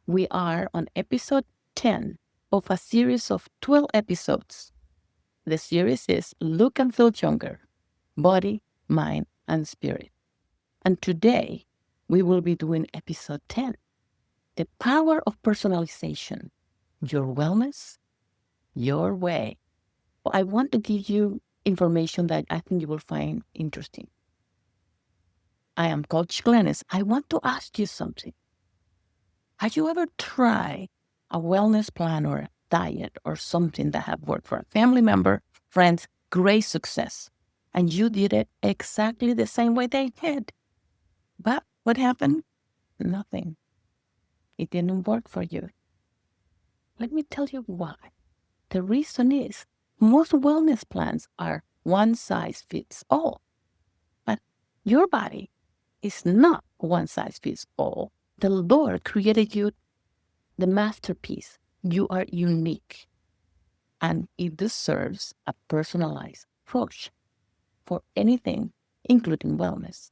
We are on episode 10 of a series of 12 episodes. The series is Look and Feel Younger, Body, Mind, and Spirit. And today we will be doing episode 10, The Power of Personalization, Your Wellness, Your Way. I want to give you information that I think you will find interesting. I am Coach Glenis. I want to ask you something. Have you ever tried a wellness plan or a diet or something that have worked for a family member, friends, great success, and you did it exactly the same way they did? But what happened? Nothing. It didn't work for you. Let me tell you why. The reason is most wellness plans are one size fits all. But your body is not one size fits all. The Lord created you the masterpiece. You are unique, and it deserves a personalized approach for anything, including wellness.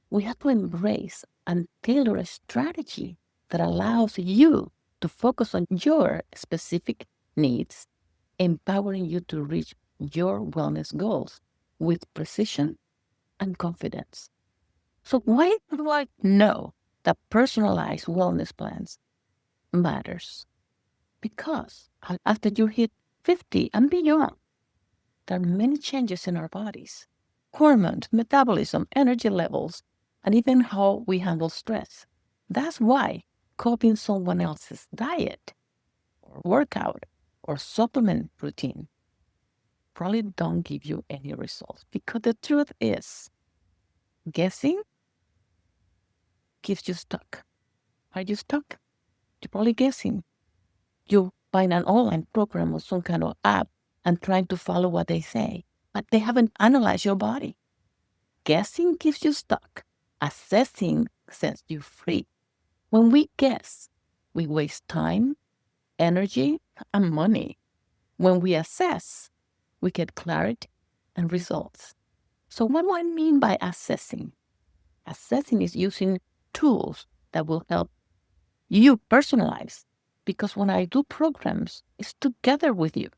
We have to embrace and tailor a strategy that allows you to focus on your specific needs, empowering you to reach your wellness goals with precision and confidence. So why do I know that personalized wellness plans matters? Because after you hit 50 and beyond, there are many changes in our bodies: hormones, metabolism, energy levels, and even how we handle stress. That's why copying someone else's diet or workout or supplement routine probably don't give you any results. Because the truth is, guessing keeps you stuck. Are you stuck? You're probably guessing. You find an online program or some kind of app and trying to follow what they say, but they haven't analyzed your body. Guessing keeps you stuck. Assessing sets you free. When we guess, we waste time, energy, and money. When we assess, we get clarity and results. So what do I mean by assessing? Assessing is using tools that will help you personalize. Because when I do programs, it's together with you.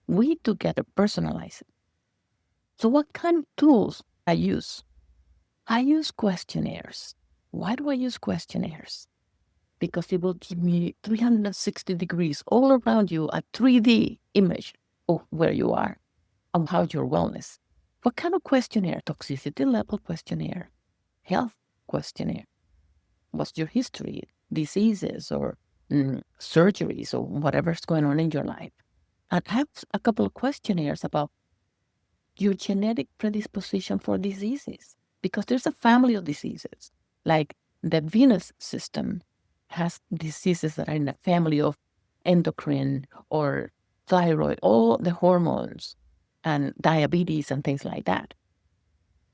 We together personalize it. So what kind of tools I use? I use questionnaires. Why do I use questionnaires? Because it will give me 360 degrees all around you, a 3D image of where you are and how your wellness. What kind of questionnaire? Toxicity level questionnaire, health questionnaire. What's your history, diseases or surgeries or whatever's going on in your life? And I have a couple of questionnaires about your genetic predisposition for diseases, because there's a family of diseases. Like the venous system has diseases that are in a family of endocrine or thyroid, all the hormones and diabetes and things like that.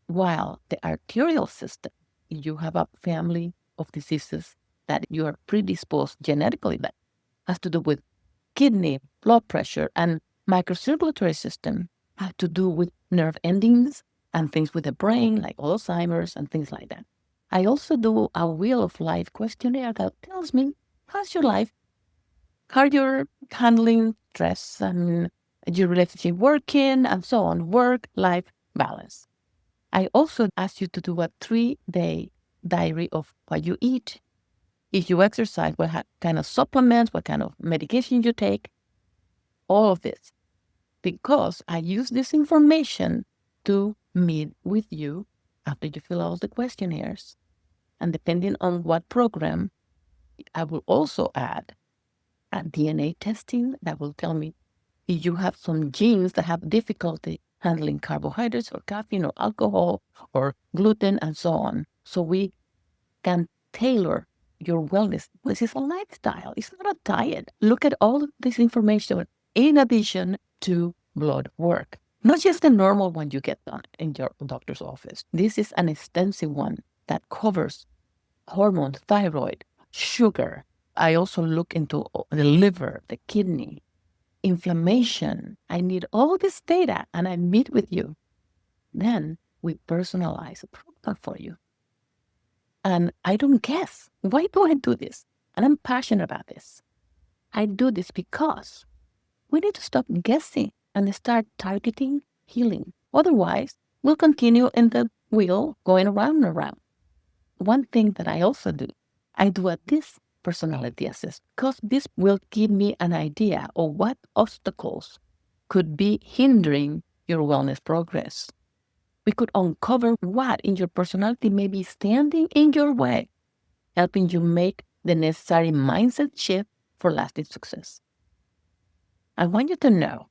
While the arterial system, you have a family of diseases that you are predisposed genetically, that has to do with kidney, blood pressure, and microcirculatory system have to do with nerve endings and things with the brain, like Alzheimer's and things like that. I also do a Wheel of Life questionnaire that tells me, how's your life? How you're handling stress and your relationship working and so on, work-life balance. I also ask you to do a 3-day diary of what you eat. If you exercise, what kind of supplements, what kind of medication you take, all of this. Because I use this information to meet with you after you fill out the questionnaires. And depending on what program, I will also add a DNA testing that will tell me if you have some genes that have difficulty handling carbohydrates or caffeine or alcohol or gluten and so on. So we can tailor your wellness. This is a lifestyle. It's not a diet. Look at all of this information in addition to blood work. Not just the normal one you get done in your doctor's office. This is an extensive one that covers hormones, thyroid, sugar. I also look into the liver, the kidney, inflammation. I need all this data and I meet with you. Then we personalize a program for you. And I don't guess. Why do I do this? And I'm passionate about this. I do this because we need to stop guessing and start targeting healing. Otherwise, we'll continue in the wheel going around and around. One thing that I also do, I do a DISC personality assessment because this will give me an idea of what obstacles could be hindering your wellness progress. We could uncover what in your personality may be standing in your way, helping you make the necessary mindset shift for lasting success. I want you to know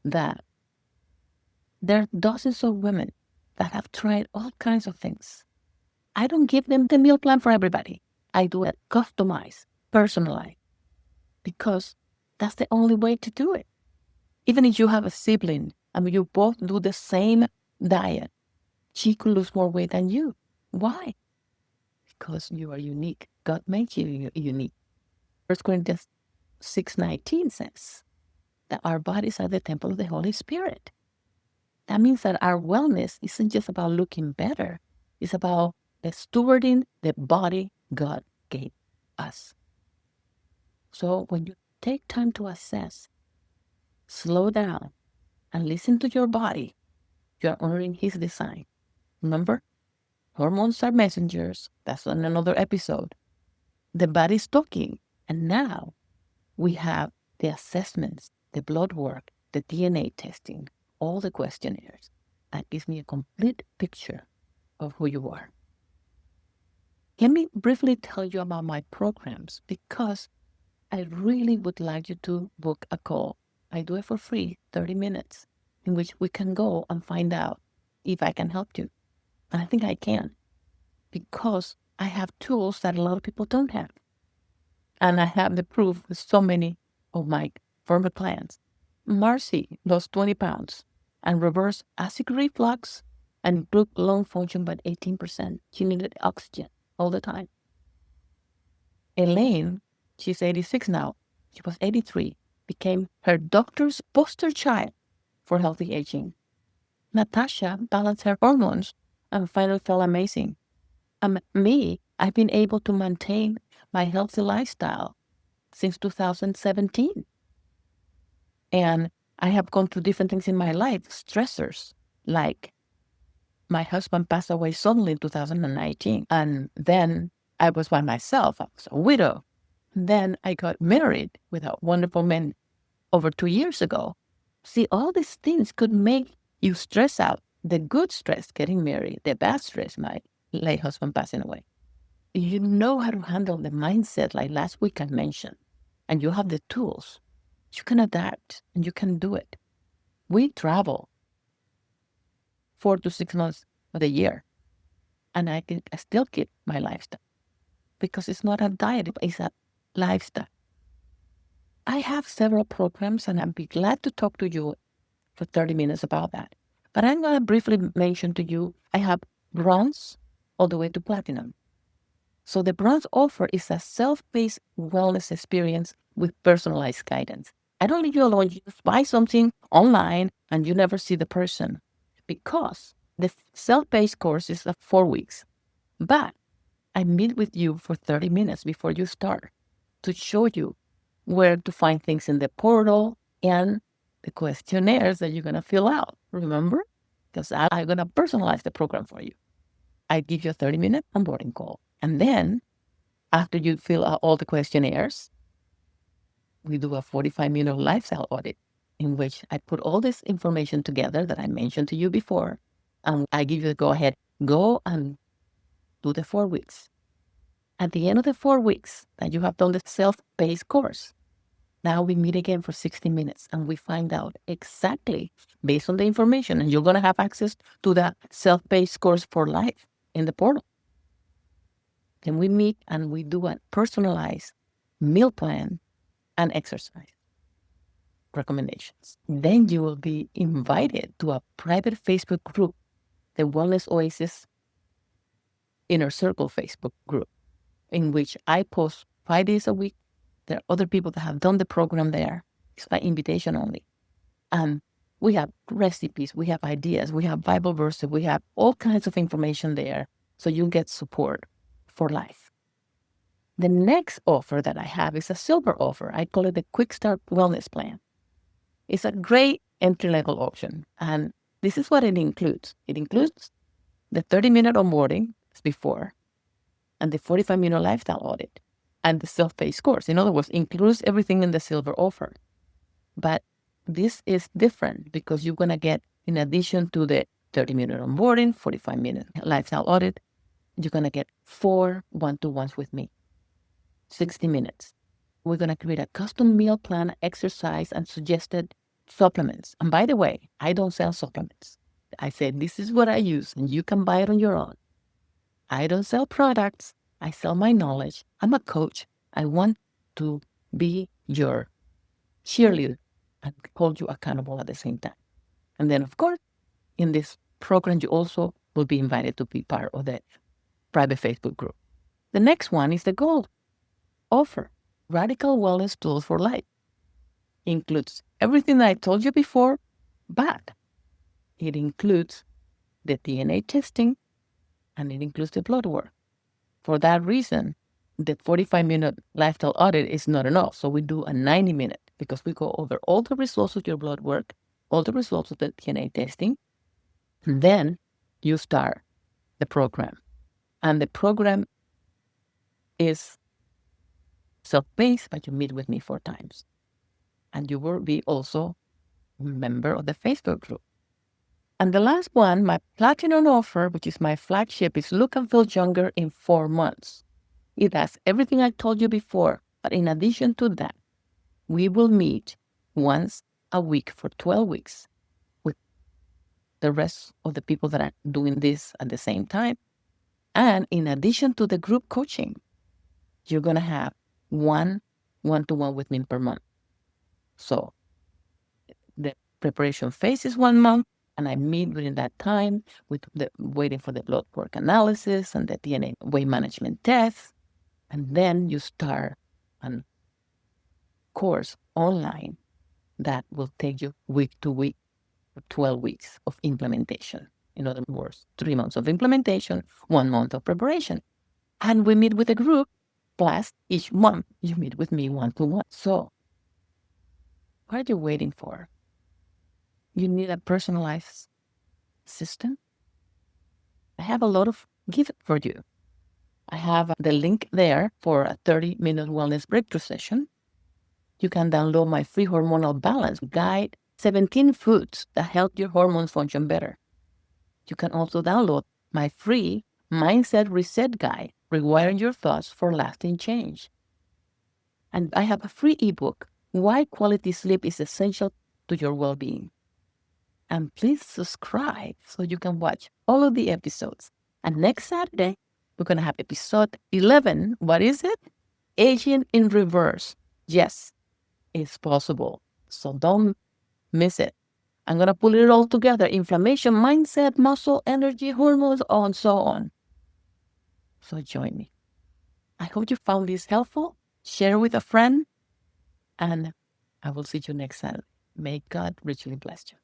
that there are dozens of women that have tried all kinds of things. I don't give them the meal plan for everybody. I do it customized, personalized, because that's the only way to do it. Even if you have a sibling and you both do the same diet, she could lose more weight than you. Why? Because you are unique. God made you unique. 1 Corinthians 6:19 says that our bodies are the temple of the Holy Spirit. That means that our wellness isn't just about looking better. It's about stewarding the body God gave us. So when you take time to assess, slow down, and listen to your body, you are honoring His design. Remember, hormones are messengers. That's on another episode. The body's talking. And now we have the assessments, the blood work, the DNA testing, all the questionnaires. That gives me a complete picture of who you are. Let me briefly tell you about my programs because I really would like you to book a call. I do it for free, 30 minutes, in which we can go and find out if I can help you. And I think I can because I have tools that a lot of people don't have. And I have the proof with so many of my former clients. Marcy lost 20 pounds and reversed acid reflux and improved lung function by 18%. She needed oxygen all the time. Elaine, she's 86 now. She was 83, became her doctor's poster child for healthy aging. Natasha balanced her hormones and finally felt amazing. Me, I've been able to maintain my healthy lifestyle since 2017. And I have gone through different things in my life, stressors, like my husband passed away suddenly in 2019. And then I was by myself. I was a widow. Then I got married with a wonderful man over 2 years ago. See, all these things could make you stress out. The good stress, getting married, the bad stress, my late husband passing away. You know how to handle the mindset like last week I mentioned, and you have the tools. You can adapt and you can do it. We travel 4 to 6 months of the year, and I still keep my lifestyle because it's not a diet, it's a lifestyle. I have several programs, and I'd be glad to talk to you for 30 minutes about that. But I'm going to briefly mention to you, I have bronze all the way to platinum. So the bronze offer is a self-paced wellness experience with personalized guidance. I don't leave you alone. You just buy something online and you never see the person because the self-paced course is 4 weeks. But I meet with you for 30 minutes before you start to show you where to find things in the portal and the questionnaires that you're going to fill out. Remember? Because I'm going to personalize the program for you. I give you a 30-minute onboarding call. And then after you fill out all the questionnaires, we do a 45-minute lifestyle audit in which I put all this information together that I mentioned to you before. And I give you the go-ahead. Go and do the 4 weeks. At the end of the 4 weeks that you have done the self-paced course, now we meet again for 60 minutes and we find out exactly based on the information, and you're going to have access to that self-paced course for life in the portal. Then we meet and we do a personalized meal plan and exercise recommendations. Then you will be invited to a private Facebook group, the Wellness Oasis Inner Circle Facebook group, in which I post 5 days a week. There are other people that have done the program there. It's by invitation only. And we have recipes, we have ideas, we have Bible verses, we have all kinds of information there. So you get support for life. The next offer that I have is a silver offer. I call it the Quick Start Wellness Plan. It's a great entry-level option. And this is what it includes. It includes the 30-minute onboarding as before, and the 45-minute lifestyle audit, and the self-paced course. In other words, includes everything in the silver offer. But this is different because you're going to get, in addition to the 30-minute onboarding, 45-minute lifestyle audit, you're going to get 4 one-to-ones with me, 60 minutes. We're going to create a custom meal plan, exercise, and suggested supplements. And by the way, I don't sell supplements. I said, this is what I use, and you can buy it on your own. I don't sell products. I sell my knowledge. I'm a coach. I want to be your cheerleader and hold you accountable at the same time. And then, of course, in this program, you also will be invited to be part of the private Facebook group. The next one is the gold offer, Radical Wellness Tools for Life. Includes everything that I told you before, but it includes the DNA testing and it includes the blood work. For that reason, the 45-minute lifestyle audit is not enough. So we do a 90-minute because we go over all the results of your blood work, all the results of the DNA testing, and then you start the program. And the program is self-paced, but you meet with me 4 times. And you will be also a member of the Facebook group. And the last one, my platinum offer, which is my flagship, is Look and Feel Younger in 4 months. It has everything I told you before, but in addition to that, we will meet once a week for 12 weeks with the rest of the people that are doing this at the same time. And in addition to the group coaching, you're going to have one-to-one with me per month. So the preparation phase is 1 month, and I meet during that time with waiting for the blood work analysis and the DNA weight management test. And then you start a course online that will take you week to week for 12 weeks of implementation. In other words, 3 months of implementation, 1 month of preparation. And we meet with a group, plus each month you meet with me one-to-one. So what are you waiting for? You need a personalized system? I have a lot of gifts for you. I have the link there for a 30-minute wellness breakthrough session. You can download my free hormonal balance guide, 17 foods that help your hormones function better. You can also download my free mindset reset guide, rewiring your thoughts for lasting change. And I have a free ebook, Why Quality Sleep is Essential to Your Well-Being. And please subscribe so you can watch all of the episodes. And next Saturday, we're going to have episode 11. What is it? Aging in Reverse. Yes, it's possible. So don't miss it. I'm going to put it all together. Inflammation, mindset, muscle, energy, hormones, and so on. So join me. I hope you found this helpful. Share with a friend. And I will see you next Saturday. May God richly bless you.